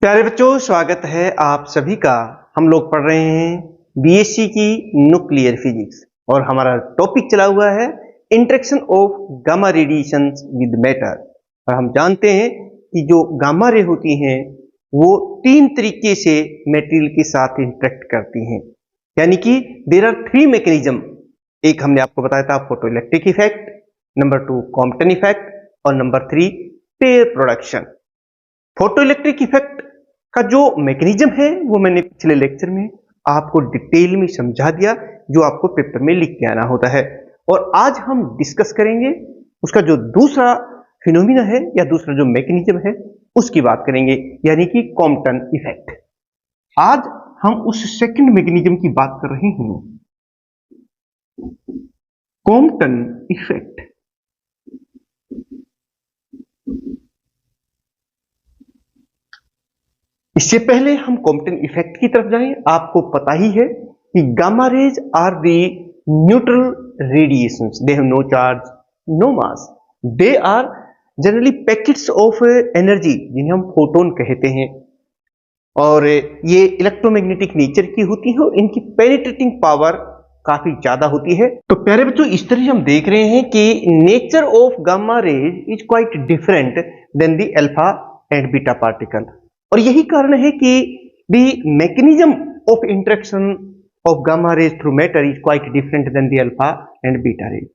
प्यारे बच्चों, स्वागत है आप सभी का। हम लोग पढ़ रहे हैं बीएससी की न्यूक्लियर फिजिक्स और हमारा टॉपिक चला हुआ है interaction of gamma radiations with matter. और हम जानते हैं कि जो गामा रे होती हैं वो तीन तरीके से मटेरियल के साथ इंटरेक्ट करती हैं, यानी कि देयर आर थ्री मैकेनिज्म। एक हमने आपको बताया था photoelectric effect, number 2 Compton effect और number 3 pair production. Photoelectric effect का जो मैकेनिज्म है वो मैंने पिछले लेक्चर में आपको डिटेल में समझा दिया, जो आपको पेपर में लिख के आना होता है। और आज हम डिस्कस करेंगे उसका जो दूसरा फिनोमिना है या दूसरा जो मैकेनिज्म है उसकी बात करेंगे, यानी कि कॉम्पटन इफेक्ट। आज हम उस सेकंड मैकेनिज्म की बात कर रहे हैं, कॉम्पटन इफेक्ट। इससे पहले हम कॉम्पटन इफेक्ट की तरफ जाएं। आपको पता ही है कि gamma rays are the neutral radiations, they have no charge, no mass, they are generally packets of energy जिन्हें हम फोटोन कहते हैं। और ये इलेक्ट्रोमैग्नेटिक नेचर की होती है और इनकी पेनिट्रेटिंग पावर काफी ज्यादा होती है। तो प्यारे बच्चों, इस तरह हम देख रहे हैं कि nature of gamma rays is quite different than the alpha and beta particle. और यही कारण है कि the mechanism of interaction of gamma rays through matter is quite different than the alpha and beta rays.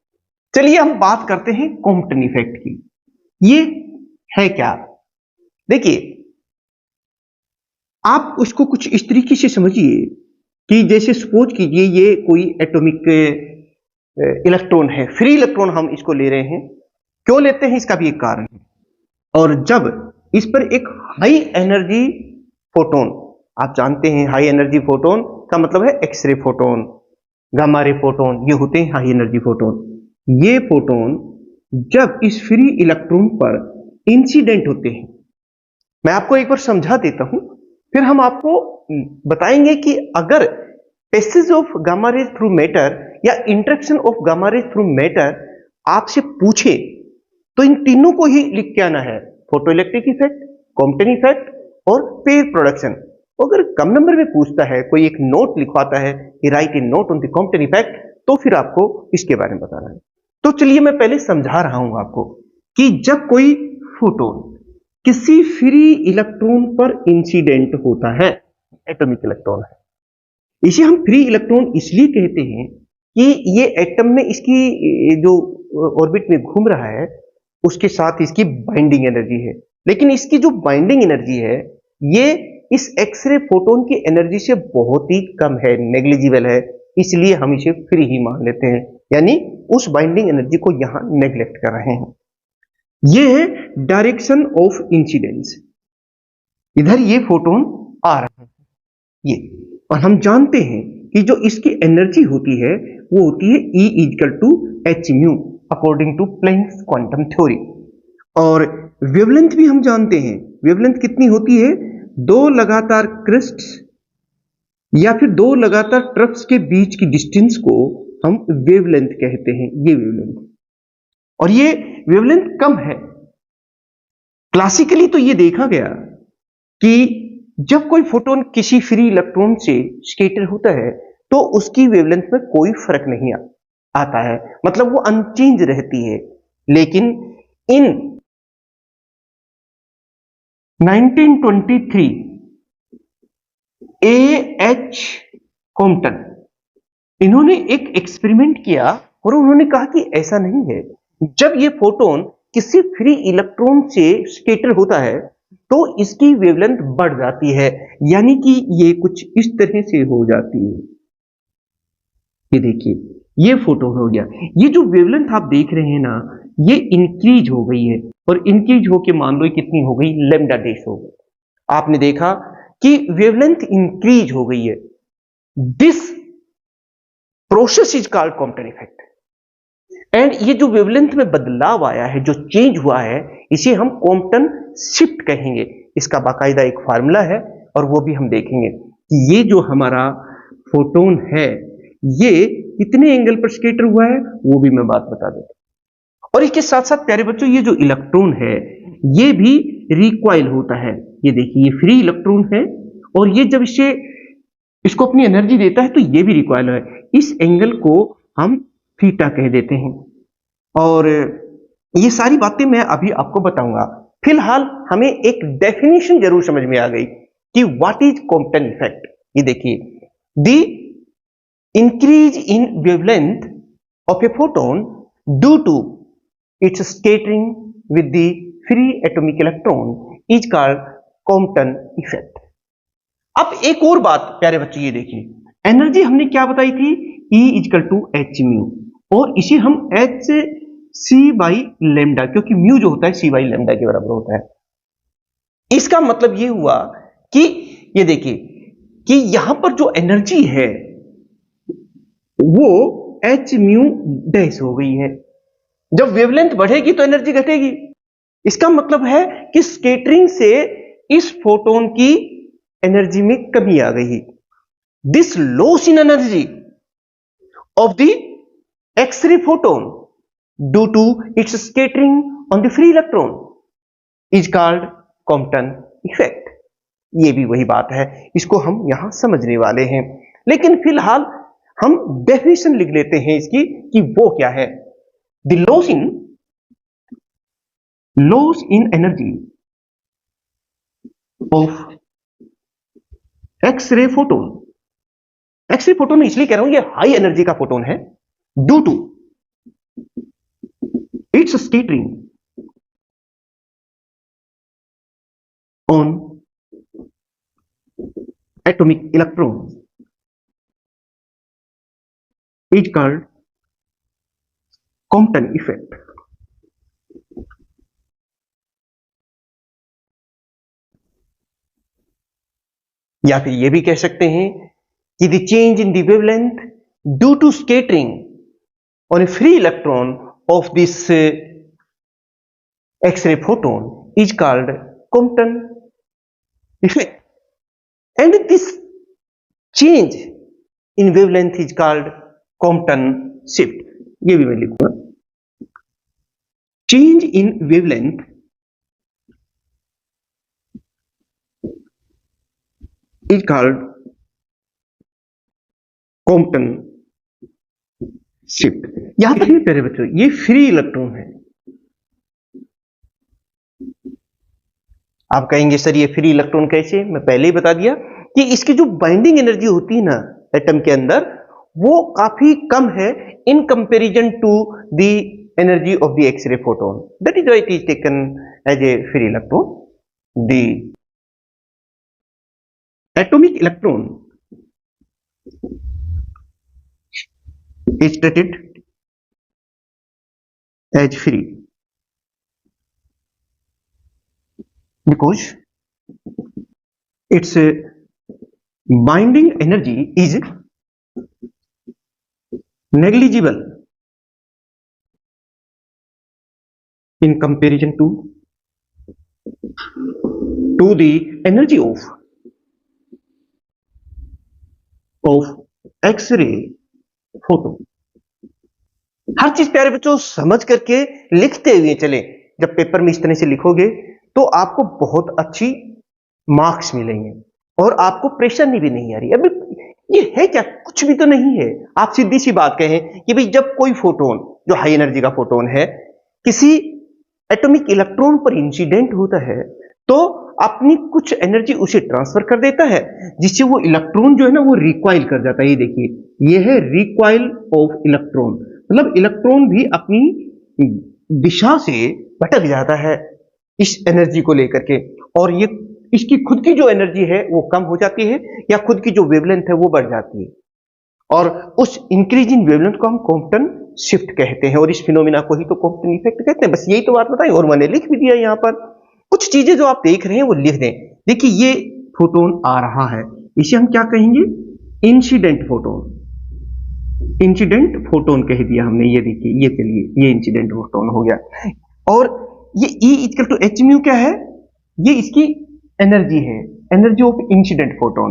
चलिए हम बात करते हैं कॉम्पटन इफेक्ट की। ये है क्या? देखिए, आप उसको कुछ इस तरीके से समझिए कि जैसे सपोज कीजिए ये कोई एटॉमिक इलेक्ट्रॉन है, फ्री इलेक्ट्रॉन हम इसको ले रहे हैं। क्यों लेते हैं इसका भी एक कारण है। और जब इस पर एक हाई एनर्जी फोटोन, आप जानते हैं हाई एनर्जी फोटोन का मतलब है x ray photon, gamma ray photon, ये होते हैं हाई एनर्जी फोटोन। ये फोटोन जब इस फ्री इलेक्ट्रॉन पर इंसिडेंट होते हैं, मैं आपको एक बार समझा देता हूं, फिर हम आपको बताएंगे कि अगर passage of gamma rays through matter या interaction of gamma rays through matter आपसे पूछे तो इन तीनों को ही लिख के आना है, photo electric effect, Compton effect और पेयर प्रोडक्शन। अगर कम नंबर में पूछता है, कोई एक नोट लिखवाता है कि right A note on the Compton effect, तो फिर आपको इसके बारे में बताना है। तो चलिए मैं पहले समझा रहा हूं आपको कि जब कोई फोटोन किसी फ्री इलेक्ट्रॉन पर इंसिडेंट होता है, एटॉमिक इलेक्ट्रॉन है, इसे हम फ्री इलेक्ट्रॉन इसलिए कहते हैं कि ये एटम में इसकी जो ऑर्बिट में घूम रहा है उसके साथ इसकी बाइंडिंग एनर्जी है, लेकिन इसकी जो बाइंडिंग एनर्जी है ये इस एक्सरे फोटोन की एनर्जी से बहुत ही कम है, नेग्लिजिबल है, इसलिए हम इसे फ्री ही मान लेते हैं, यानी उस बाइंडिंग एनर्जी को यहां नेग्लेक्ट कर रहे हैं। ये है डायरेक्शन ऑफ इंसिडेंस। इधर ये फोटोन आ रहा है ये, और हम जानते हैं कि जो इसकी एनर्जी होती है वो होती है E equal to h mu according to Planck's quantum theory. और वेवलेंथ भी हम जानते हैं, वेवलेंथ कितनी होती है, दो लगातार क्रिस्ट्स या फिर दो लगातार ट्रफ्स के बीच की डिस्टेंस को हम वेवलेंथ कहते हैं, ये वेवलेंथ। और ये वेवलेंथ कम है। क्लासिकली तो ये देखा गया कि जब कोई फोटोन किसी फ्री इलेक्ट्रॉन से स्कैटर होता है तो उसकी वेवलेंथ में कोई फर्क नहीं आता है, मतलब वो अनचेंज रहती है। लेकिन इन 1923 A.H. कॉम्पटन, इन्होंने एक एक्सपेरिमेंट किया और उन्होंने कहा कि ऐसा नहीं है, जब ये फोटोन किसी फ्री इलेक्ट्रॉन से स्कैटर होता है तो इसकी वेवलेंथ बढ़ जाती है, यानी कि ये कुछ इस तरह से हो जाती है। ये देखिए, ये फोटोन हो गया। ये जो वेवलेंथ आप देख रहे हैं ना, ये इंक्रीज हो गई है, और इंक्रीज होके मान लो कितनी हो गई, लैम्डा डैश हो गई। आपने देखा कि वेवलेंथ इंक्रीज हो गई है। This process is called Compton effect. And ये जो वेवलेंथ में बदलाव आया है, जो चेंज हुआ है, इसे हम कॉम्पटन शिफ्ट कहेंगे। इसका बाकायदा एक फार्मूला है और वो भी हम देखेंगे कि ये जो हमारा फोटोन है ये कितने एंगल पर स्कैटर हुआ है, वो भी मैं बात बता देता हूं। और इसके साथ साथ प्यारे बच्चों, ये जो इलेक्ट्रॉन है ये भी रिकॉइल होता है, ये देखिए ये फ्री इलेक्ट्रॉन है, और ये जब इसको अपनी एनर्जी देता है तो ये भी रिकॉइल है। इस एंगल को हम थीटा कह देते हैं, और ये सारी बातें मैं अभी आपको बताऊंगा। फिलहाल हमें एक डेफिनेशन जरूर समझ में आ गई कि व्हाट इज कॉम्पटन इफेक्ट। ये देखिए, the increase in wavelength of a photon due to its scattering with the free atomic electron is called Compton effect. अब एक और बात प्यारे बच्चे, ये देखिए, एनर्जी हमने क्या बताई थी, E equal to h mu, और इसे हम एच सी बाई लेमडा, क्योंकि म्यू जो होता है सी बाई लेमडा के बराबर होता है। इसका मतलब ये हुआ कि ये देखिए कि यहां पर जो एनर्जी है वो एच म्यू डैश हो गई है। जब वेवलेंथ बढ़ेगी तो एनर्जी घटेगी। इसका मतलब है कि स्कैटरिंग से इस फोटोन की एनर्जी में कमी आ गई। This loss in energy of the X ray photon due to its scattering on the free electron is called Compton effect. ये भी वही बात है, इसको हम यहां समझने वाले हैं। लेकिन फिलहाल हम डेफिनेशन लिख लेते हैं इसकी कि वो क्या है। The loss in energy of X ray photon. X ray photon इसलिए कह रहा हूं, ये हाई एनर्जी का फोटोन है, due to its scattering on atomic electron is called Compton effect. या फिर यह भी कह सकते हैं कि the change in the wavelength due to scattering on a free electron of this X ray photon is called Compton effect, and this change in wavelength is called Compton shift. ये भी मैं लिखूंगा, change in wavelength is called Compton shift. यहां तक नहीं प्यारे बच्चों, ये फ्री इलेक्ट्रॉन है। आप कहेंगे सर ये फ्री इलेक्ट्रॉन कैसे, मैं पहले ही बता दिया कि इसकी जो बाइंडिंग एनर्जी होती है ना एटम के अंदर, वो काफी कम है in comparison to the energy of the X ray photon, that is why it is taken as a free electron. The atomic electron is treated as free because its binding energy is negligible in comparison to the energy of X-ray photo. हर चीज प्यारे बच्चों समझ करके लिखते हुए चले। जब पेपर में इस तरह से लिखोगे तो आपको बहुत अच्छी मार्क्स मिलेंगे और आपको प्रेशर भी नहीं आ रही। अभी ये है क्या, कुछ भी तो नहीं है। आप सीधी सी बात कहें कि भाई जब कोई फोटोन जो हाई एनर्जी का फोटोन है किसी एटॉमिक इलेक्ट्रॉन पर इंसिडेंट होता है तो अपनी कुछ एनर्जी उसे ट्रांसफर कर देता है, जिससे वो इलेक्ट्रॉन जो है ना वो रिकॉइल कर जाता है। ये देखिए ये है रिकॉइल ऑफ इलेक्ट्रॉन, मतलब इलेक्ट्रॉन भी अपनी दिशा से भटक जाता है इस एनर्जी को लेकर के, और ये इसकी खुद की जो एनर्जी है वो कम हो जाती है या खुद की जो वेवलेंथ है वो बढ़ जाती है, और उस इंक्रीज इन वेवलेंथ को हम कॉम्पटन शिफ्ट कहते हैं, और इस फिनोमिना को ही तो कॉम्पटन इफेक्ट कहते हैं। बस यही तो बात बताई, और मैंने लिख भी दिया यहाँ पर। कुछ चीजें जो आप देख रहे हैं वो लिख दें। देखिए ये फोटोन आ रहा है, इसे हम क्या कहेंगे, इंसिडेंट फोटोन। इंसिडेंट फोटोन कह दिया हमने। ये देखिए ये चलिए ये इंसिडेंट फोटोन हो गया। और ये E equal to h mu क्या है, ये इसकी एनर्जी है, एनर्जी ऑफ इंसिडेंट फोटोन।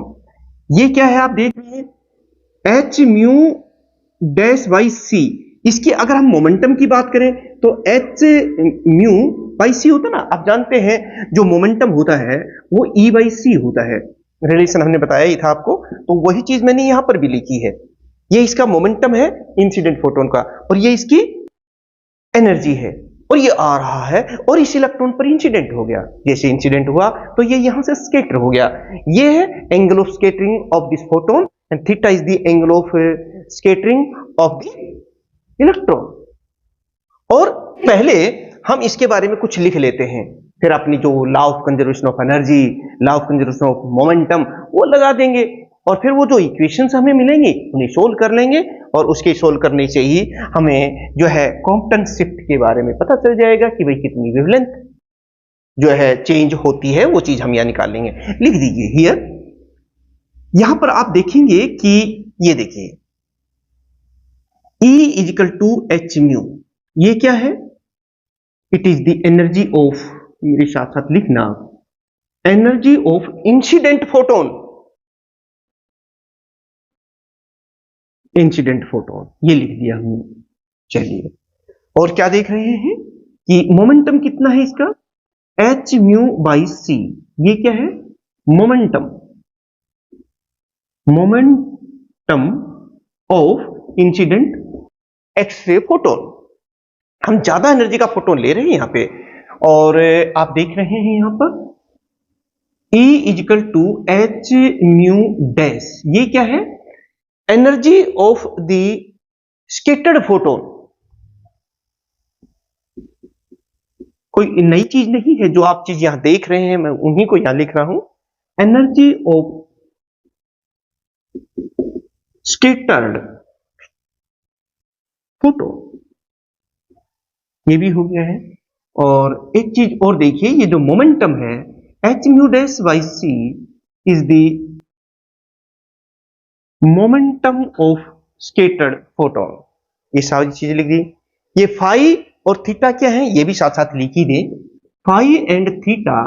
ये क्या है आप देख रहे हैं, एच म्यू डैश बाई सी। इसकी अगर हम मोमेंटम की बात करें तो एच म्यू बाई सी होता ना, आप जानते हैं जो मोमेंटम होता है वो E/c होता है। रिलेशन हमने बताया ही था आपको, तो वही चीज मैंने यहां पर भी लिखी है। ये इसका मोमेंटम है इंसिडेंट फोटोन का, और ये इसकी एनर्जी है, और ये आ रहा है और इस इलेक्ट्रॉन पर इंसिडेंट हो गया। जैसे इंसिडेंट हुआ तो ये यहां से स्कैटर हो गया। ये है angle of scattering of this photon, and theta is the angle of scattering of the electron. और पहले हम इसके बारे में कुछ लिख लेते हैं, फिर अपनी जो law of conservation of energy, law of conservation of momentum वो लगा देंगे, और फिर वो जो इक्वेशंस हमें मिलेंगी उन्हें सोल्व कर लेंगे, और उसके सोल्व करने से ही हमें जो है कॉम्पटन शिफ्ट के बारे में पता चल जाएगा कि भाई कितनी वेवलेंथ जो है चेंज होती है, वो चीज हम यहां निकाल लेंगे। लिख दीजिए हियर। यहां पर आप देखेंगे कि ये देखिए E equal to h mu, ये क्या है? It is the energy of, मेरे साथ साथ लिखना, energy of incident photon. Incident photon ये लिख दिया हमने। चलिए, और क्या देख रहे हैं कि मोमेंटम कितना है इसका? H mu by C. ये क्या है? Momentum, momentum of incident x ray photon. हम ज्यादा एनर्जी का फोटोन ले रहे हैं यहां पे, और आप देख रहे हैं यहां पर E equal to h mu dash. ये क्या है? Energy of the scattered photon. कोई नई चीज नहीं है, जो आप चीज यहां देख रहे हैं मैं उन्हीं को यहां लिख रहा हूं। एनर्जी ऑफ स्कैटर्ड फोटोन, ये भी हो गया है। और एक चीज और देखिए, ये जो मोमेंटम है h mu dash by c is the momentum of scattered photon. ये सारी चीजें लिख दी। ये फाई और थीटा क्या है ये भी साथ साथ लिख ही दे। Phi and theta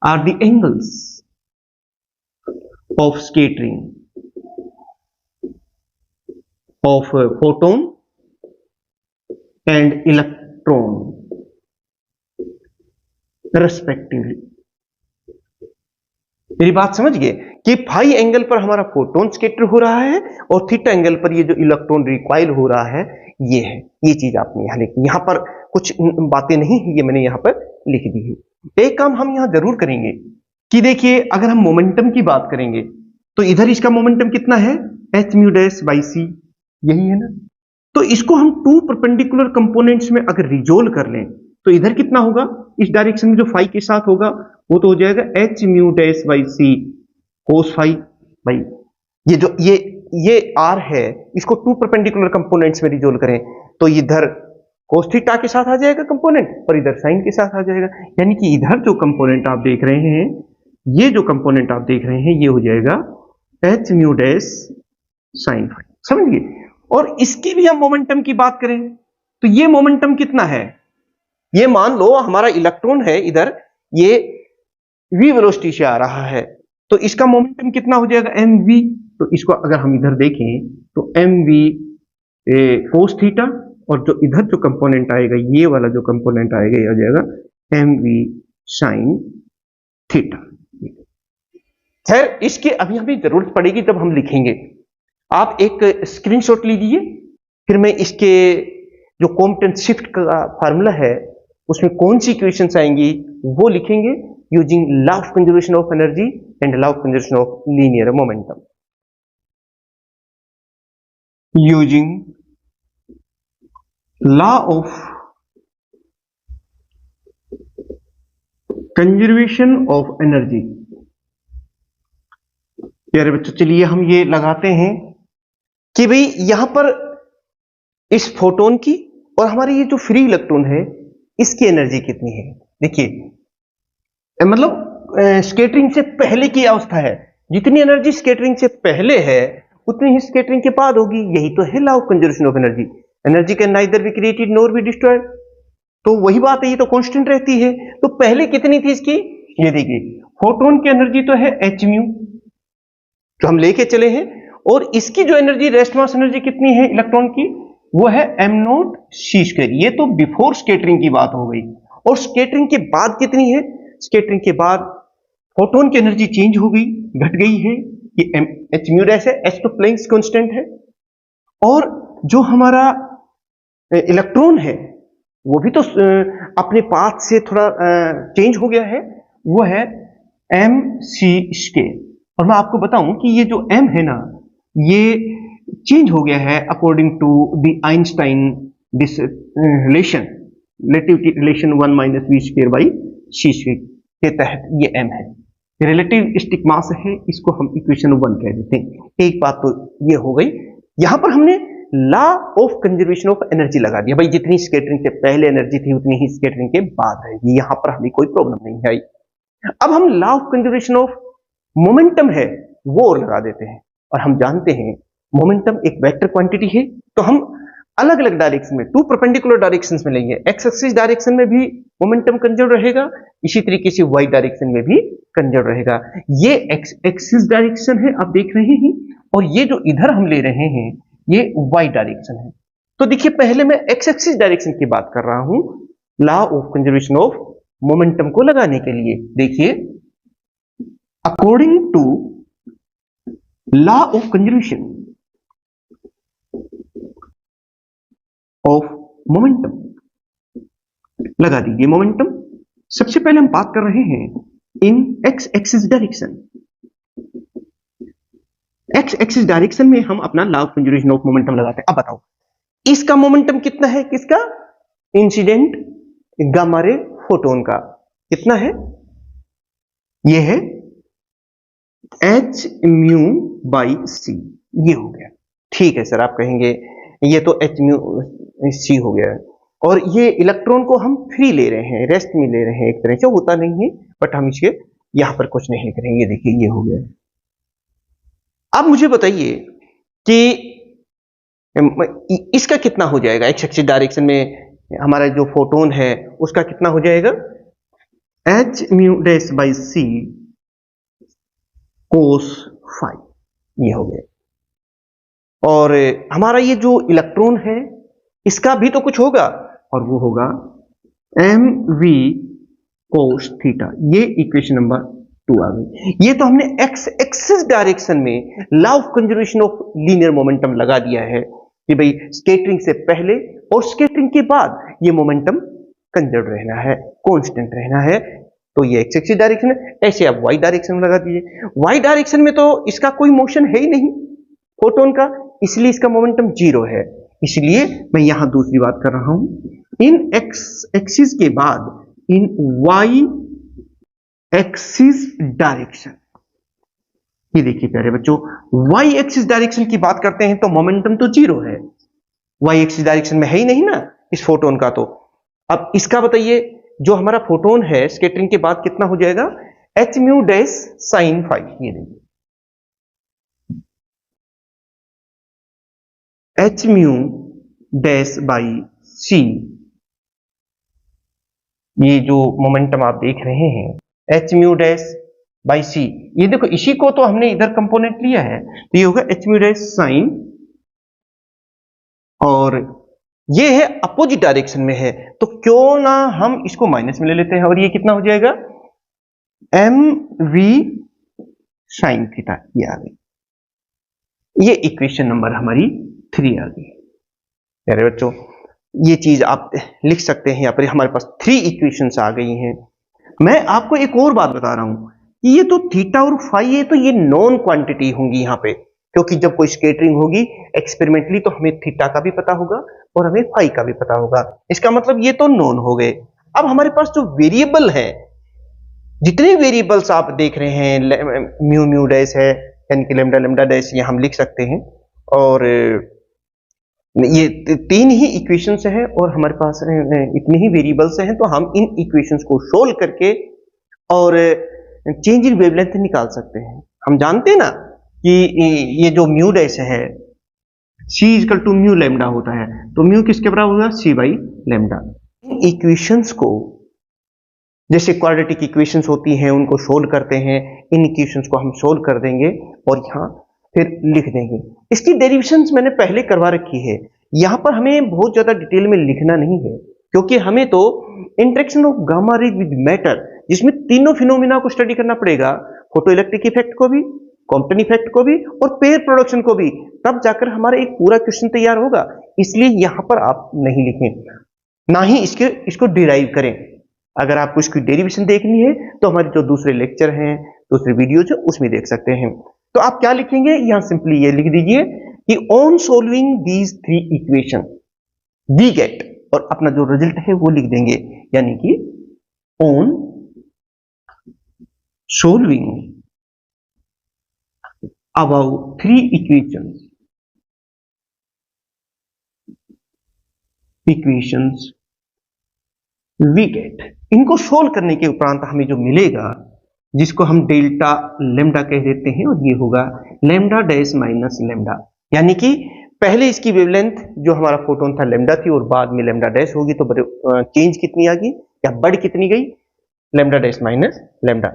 are the angles of scattering of photon and electron respectively. मेरी बात समझ गए कि फाई एंगल पर हमारा फोटोन स्कैटर हो रहा है, और थीटा एंगल पर ये जो इलेक्ट्रॉन रिकॉइल हो रहा है ये है। ये चीज आपने यहां लिखी, यहां पर कुछ बातें नहीं है, ये मैंने यहां पर लिख दी है। एक काम हम यहां जरूर करेंगे कि देखिए, अगर हम मोमेंटम की बात करेंगे तो इधर इसका मोमेंटम कितना है? एच म्यू डैश बाई सी, यही है ना। तो इसको हम टू परपेंडिकुलर कंपोनेंट्स में अगर रिजोल्व कर लें तो इधर कितना होगा? इस डायरेक्शन में जो फाई के साथ होगा वो तो हो जाएगा H mu dash by C cos phi by, ये जो ये आर है, इसको टू परपेंडिकुलर कंपोनेंट्स में रिजोल्व करें तो इधर कोस थीटा के साथ आ जाएगा कंपोनेंट, और इधर साइन के साथ आ जाएगा। यानी कि इधर जो कंपोनेंट आप देख रहे हैं, ये जो कंपोनेंट आप देख रहे हैं, ये हो जाएगा H mu dash sine phi. समझिए। और इसकी भी हम मोमेंटम की बात करें तो ये मोमेंटम कितना है? ये मान लो हमारा इलेक्ट्रॉन है इधर, ये v वेलोसिटी से आ रहा है, तो इसका मोमेंटम कितना हो जाएगा? mv। तो इसको अगर हम इधर देखें तो mv कोस थीटा, और जो इधर जो कंपोनेंट आएगा, ये वाला जो कंपोनेंट आएगा, ये आ जाएगा mv साइन थीटा। खैर, इसके अभी हमें जरूरत पड़ेगी जब हम लिखेंगे। आप एक स्क्रीनशॉट लीजिए, फिर मैं इसके जो कॉम्पटन शिफ्ट का फार्मूला है उसमें कौन सी इक्वेशंस आएंगी वो लिखेंगे using law of conservation of energy and law of conservation of linear momentum. Using law of conservation of energy. प्यारे बच्चों, चलिए हम ये लगाते हैं कि भाई यहां पर इस फोटोन की और हमारे ये जो फ्री इलेक्ट्रॉन है इसकी एनर्जी कितनी है। देखिए, मतलब स्कैटरिंग से पहले की अवस्था है, जितनी एनर्जी स्कैटरिंग से पहले है उतनी ही स्कैटरिंग के बाद होगी। यही तो है law of conservation of energy. Energy can neither be created nor be destroyed. तो वही बात है, ये तो कांस्टेंट रहती है। तो पहले कितनी थी इसकी? ये देखिए, फोटोन की एनर्जी तो है एच म्यू जो हम लेके चले हैं, और इसकी जो एनर्जी, रेस्ट मास एनर्जी कितनी है इलेक्ट्रॉन की? वो है एम नॉट सी स्क्वायर। ये तो बिफोर स्कैटरिंग की बात हो गई। और स्कैटरिंग के बाद कितनी है? स्कैटरिंग के बाद फोटोन की एनर्जी चेंज हो गई, घट गई है, ये एच म्यू डैश है, एच तो प्लैंक्स कांस्टेंट है, और जो हमारा इलेक्ट्रॉन है वो भी तो अपने पाथ से थोड़ा चेंज हो गया है, वो है एम सी स्केयर। और मैं आपको बताऊं कि ये जो m है ना, ये चेंज हो गया है according to the Einstein this relation, relativity relation 1 minus v square by c square के तहत ये m है, रिलेटिविस्टिक मास है, इसको हम इक्वेशन 1 कह देते हैं। एक बात तो ये हो गई। यहां पर हमने law of conservation of energy लगा दिया, भाई जितनी स्कैटरिंग से पहले एनर्जी थी उतनी ही स्कैटरिंग के बाद रहेगी, यहां पर हमें कोई प्रॉब्लम नहीं आई। अब हम law of conservation of momentum है वो और लगा देते हैं, और हम जानते हैं मोमेंटम एक वेक्टर क्वांटिटी है, तो हम अलग अलग डायरेक्शन में, टू परपेंडिकुलर डायरेक्शंस में लेंगे। एक्स एक्सिस डायरेक्शन में भी मोमेंटम कंजर्व रहेगा, इसी तरीके से वाई डायरेक्शन में भी कंजर्व रहेगा। ये एक्स एक्सिस डायरेक्शन है आप देख रहे हैं, और ये जो इधर हम ले रहे हैं ये वाई डायरेक्शन है। तो देखिए पहले मैं एक्स एक्सिस डायरेक्शन की बात कर रहा हूं law of conservation of momentum को लगाने के लिए। देखिए according to law of conservation of momentum, लगा दीजिए मोमेंटम। सबसे पहले हम बात कर रहे हैं in X axis direction. X axis direction में हम अपना law of conservation of momentum लगाते हैं। अब बताओ इसका मोमेंटम कितना है, किसका, इंसिडेंट गामा रे फोटोन का कितना है, ये है एच म्यू बाई सी, ये हो गया। ठीक है सर, आप कहेंगे ये तो एच म्यू सी हो गया है, और ये इलेक्ट्रॉन को हम फ्री ले रहे हैं, रेस्ट में ले रहे हैं, एक तरह से होता नहीं है, बट हम इसके यहां पर कुछ नहीं लिख रहे हैं। ये देखिए ये हो गया। अब मुझे बताइए कि इसका कितना हो जाएगा, एक्स एक्सिस डायरेक्शन में हमारा जो फोटोन है उसका कितना हो जाएगा, H mu dash by C cos phi, ये हो गया। और हमारा ये जो इलेक्ट्रॉन है इसका भी तो कुछ होगा, और वो होगा एम वी कोस थीटा। ये इक्वेशन नंबर 2 आ गई। ये तो हमने एक्स एक्सिस डायरेक्शन में law of conservation of linear momentum लगा दिया है कि भाई स्कैटरिंग से पहले और स्कैटरिंग के बाद ये मोमेंटम कंजर्व रहना है, कांस्टेंट रहना है। तो ये एक्स एक्सिस डायरेक्शन है। ऐसे आप वाई डायरेक्शन में लगा दीजिए। वाई डायरेक्शन में तो इसका कोई मोशन है ही नहीं फोटोन का, इसलिए इसका मोमेंटम 0 है। इसलिए मैं यहां दूसरी बात कर रहा हूं, इन एक्स एक्सिस के बाद इन वाई एक्सिस डायरेक्शन। ये देखिए प्यारे बच्चों, वाई एक्सिस डायरेक्शन की बात करते हैं तो मोमेंटम तो 0 है, वाई एक्सिस डायरेक्शन में है ही नहीं ना इस फोटोन का। तो अब इसका बताइए, जो हमारा फोटोन है स्कैटरिंग के बाद कितना हो जाएगा, H mu dash sine phi. ये देखिए H mu dash by C, ये जो मोमेंटम आप देख रहे हैं H mu dash by C, ये देखो इसी को तो हमने इधर कंपोनेंट लिया है, तो ये होगा एच म्यू डैश साइन, और ये है अपोजिट डायरेक्शन में है, तो क्यों ना हम इसको माइनस में ले लेते हैं, और ये कितना हो जाएगा, एम वी साइन थीटा। ये आ गई, ये इक्वेशन नंबर हमारी 3 आ गई। प्यारे बच्चों ये चीज आप लिख सकते हैं, यहाँ पर हमारे पास 3 इक्वेशंस आ गई हैं। मैं आपको एक और बात बता रहा हूं कि ये तो थीटा और फाई है, तो ये नॉन क्वांटिटी होंगी यहाँ पे, क्योंकि जब कोई स्कैटरिंग होगी एक्सपेरिमेंटली तो हमें थीटा का भी पता होगा और हमें फाई का भी पता होगा। इसका मतलब ये तो नॉन हो गए। अब हमारे पास जो वेरिएबल है, जितने वेरिएबल्स आप देख रहे हैं, म्यू म्यू डैश है, यानी कि लेमडा लेमडा डैश, ये हम लिख सकते हैं, और ये 3 ही इक्वेशंस हैं और हमारे पास इतने ही वेरिएबल्स हैं, तो हम इन इक्वेशंस को सोल्व करके और चेंज इन वेवलेंथ निकाल सकते हैं। हम जानते हैं ना कि ये जो म्यू डैश है c equal to mu lambda होता है, तो म्यू किसके बराबर होगा, c बाई लेमडा। इन इक्वेशंस को जैसे क्वाड्रेटिक इक्वेशंस होती हैं उनको सोल्व करते हैं, इन इक्वेशंस को हम सोल्व कर देंगे और यहाँ फिर लिख देंगे। इसकी डेरिवेशंस मैंने पहले करवा रखी है, यहाँ पर हमें बहुत ज्यादा डिटेल में लिखना नहीं है, क्योंकि हमें तो interaction of gamma ray with matter जिसमें तीनों फिनोमिना को स्टडी करना पड़ेगा, फोटो इलेक्ट्रिक इफेक्ट को भी, कॉम्पटन इफेक्ट को भी और पेयर प्रोडक्शन को भी, तब जाकर हमारा एक पूरा क्वेश्चन तैयार होगा। इसलिए यहां पर आप नहीं लिखें, ना ही इसको डिराइव करें। अगर आपको इसकी डेरिवेशन देखनी है तो हमारे जो दूसरे लेक्चर हैं, दूसरे वीडियोज है, उसमें देख सकते हैं। तो आप क्या लिखेंगे, यहां सिंपली ये लिख दीजिए कि on solving these three equation we get, और अपना जो रिजल्ट है वो लिख देंगे, यानी कि on solving about three equations we get. इनको सोल्व करने के उपरांत हमें जो मिलेगा, जिसको हम डेल्टा लेम्डा कह देते हैं, और ये होगा लेम्डा डैश माइनस लेम्डा, यानी कि पहले इसकी वेवलेंथ जो हमारा फोटोन था लेम्डा थी, और बाद में लेम्डा डैश होगी, तो चेंज कितनी आ गई या बढ़ कितनी गई, लेम्डा डैश माइनस लेम्डा।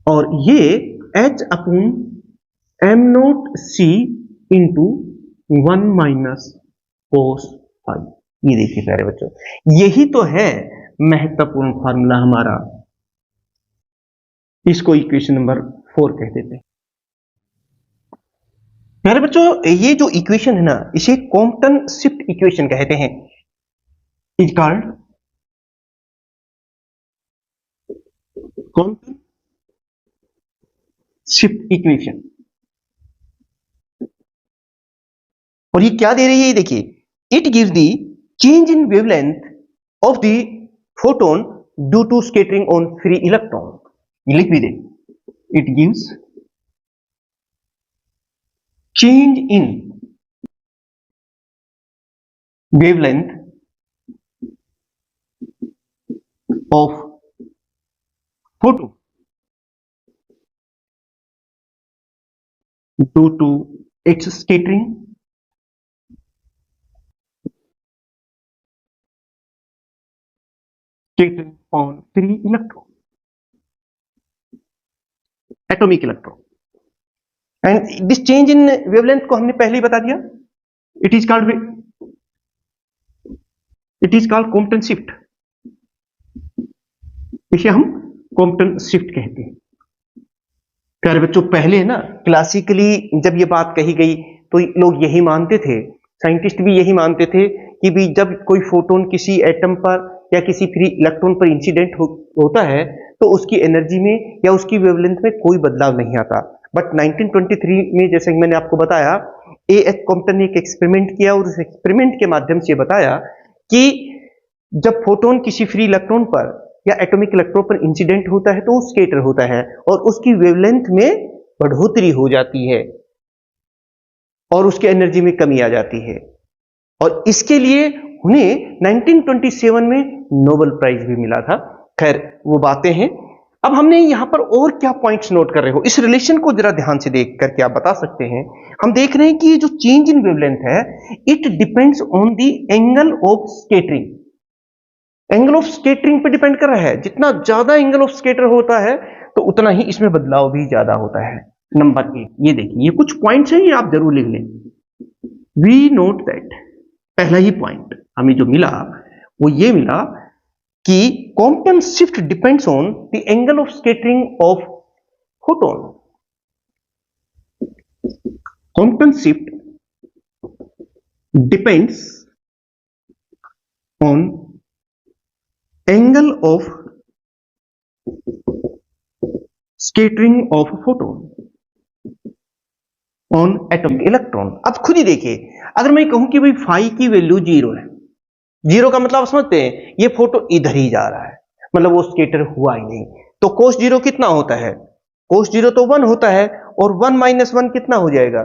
और ये एच अपॉन एम नोट सी इंटू 1 माइनस कोस फाई। ये देखिए प्यारे बच्चों, यही तो है महत्वपूर्ण फार्मूला हमारा, इसको इक्वेशन नंबर 4 कह देते हैं। प्यारे बच्चों, ये जो इक्वेशन है ना, इसे कॉम्पटन शिफ्ट इक्वेशन कहते हैं। Is called Compton shift equation. और ये क्या दे रही है, ये देखिए, it gives the change in wavelength of the photon due to scattering on free electron. लिख भी दे, it gives change in wavelength of photon due to its scattering on free electron, atomic electron। And this change in wavelength को हमने पहले ही बता दिया, it is called Compton shift. इसे हम कॉम्पटन शिफ्ट कहते हैं। प्यारे बच्चों, पहले है ना क्लासिकली जब ये बात कही गई तो लोग यही मानते थे, साइंटिस्ट भी यही मानते थे कि भी जब कोई फोटोन किसी एटम पर या किसी फ्री इलेक्ट्रॉन पर इंसिडेंट होता है तो उसकी एनर्जी में या उसकी वेवलेंथ में कोई बदलाव नहीं आता। बट 1923 में, जैसे कि मैंने आपको बताया, एएच कॉम्पटन ने एक एक्सपेरिमेंट किया और उस एक्सपेरिमेंट के माध्यम से बताया कि जब फोटोन किसी फ्री इलेक्ट्रॉन पर या एटॉमिक इलेक्ट्रॉन पर इंसिडेंट होता है तो वो स्कैटर होता है और उसकी वेवलेंथ में बढ़ोतरी हो जाती है और उसकी एनर्जी में कमी आ जाती है। और इसके लिए उन्हें 1927 में नोबेल प्राइज भी मिला था। खैर, वो बातें हैं। अब हमने यहां पर और क्या पॉइंट्स नोट कर रहे हो, इस रिलेशन को जरा ध्यान से देख करके आप बता सकते हैं। हम देख रहे हैं कि जो चेंज इन वेवलेंथ है, it depends on the angle of scattering. Angle of scattering पे डिपेंड कर रहा है। जितना ज्यादा एंगल ऑफ स्कैटर होता है तो उतना ही इसमें बदलाव भी ज्यादा होता है। नंबर 1, ये देखिए, ये कुछ पॉइंट्स हैं, ये आप जरूर लिख लें। वी नोट दैट, पहला ही पॉइंट हमें जो मिला वो ये मिला कि Compton shift depends on the angle of scattering of photon. Compton shift depends on angle of scattering of photon on atomic electron. अब खुद ही देखिए, अगर मैं कहूं कि भाई फाई की वैल्यू 0 है, 0 का मतलब समझते हैं, ये फोटो इधर ही जा रहा है, मतलब वो स्कैटर हुआ ही नहीं, तो कोस 0 कितना होता है? कोस 0 तो 1 होता है, और 1 माइनस 1 कितना हो जाएगा?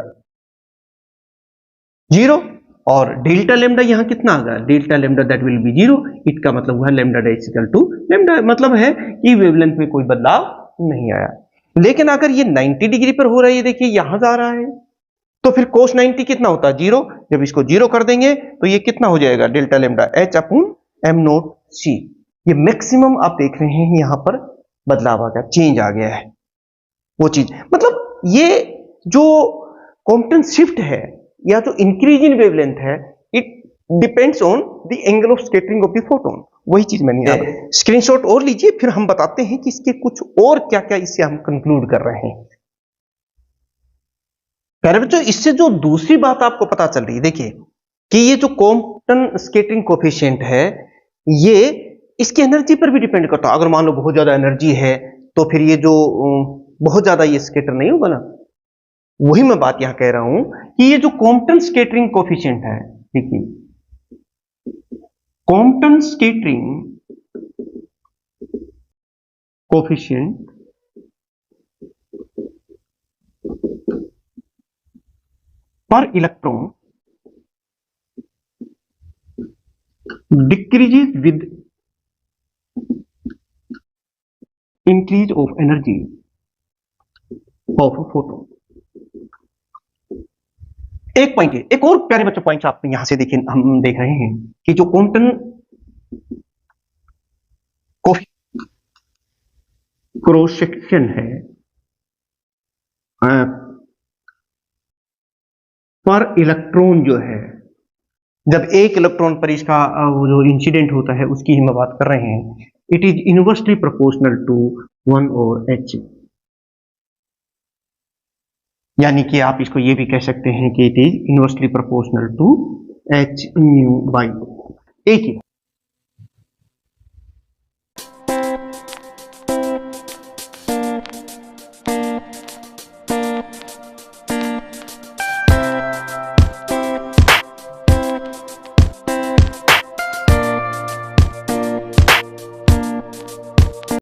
0। और डेल्टा लेमडा यहां कितना आ गया? Delta lambda that will be 0। It का मतलब हुआ lambda dash equal to lambda, मतलब है कि वेवलेंथ में कोई बदलाव नहीं आया। लेकिन अगर ये 90 डिग्री पर हो रहा है, ये देखिए यहां जा रहा है, तो फिर कोस 90 कितना होता है? 0। जब इसको 0 कर देंगे तो ये कितना हो जाएगा? Delta lambda H upon M naught C. ये मैक्सिमम आप देख रहे हैं यहां पर बदलाव आ गया, चेंज आ गया है वो चीज। मतलब ये जो कॉम्पटन शिफ्ट है या जो इंक्रीज इन वेवलेंथ है, it depends on the angle of scattering of the photon. वही चीज मैंने स्क्रीनशॉट और लीजिए, फिर हम बताते हैं कि इसके कुछ और क्या क्या इससे हम कंक्लूड कर रहे हैं। प्यारे बच्चों, इससे जो दूसरी बात आपको पता चल रही है, देखिए कि ये जो कॉम्पटन स्कैटरिंग कोफिशिएंट है, ये इसकी एनर्जी पर भी डिपेंड करता है। अगर मान लो बहुत ज्यादा एनर्जी है तो फिर ये जो बहुत ज्यादा ये स्कैटर नहीं होगा ना। वही मैं बात यहां कह रहा हूं कि ये जो कॉम्पटन स्कैटरिंग कोफिशिएंट है, देखिए कॉम्पटन स्कैटरिंग कोफिशिएंट पर electron decreases with increase of energy of a photon। एक पॉइंट है, एक और प्यारे बच्चों पॉइंट आप यहां से देखिए, हम देख रहे हैं कि जो कॉम्पटन क्रॉस सेक्शन है पर इलेक्ट्रॉन जो है, जब एक इलेक्ट्रॉन पर इसका वो जो इंसिडेंट होता है उसकी हम बात कर रहे हैं, it is inversely proportional to 1/h। यानी कि आप इसको ये भी कह सकते हैं कि it is inversely proportional to h/a। एक ही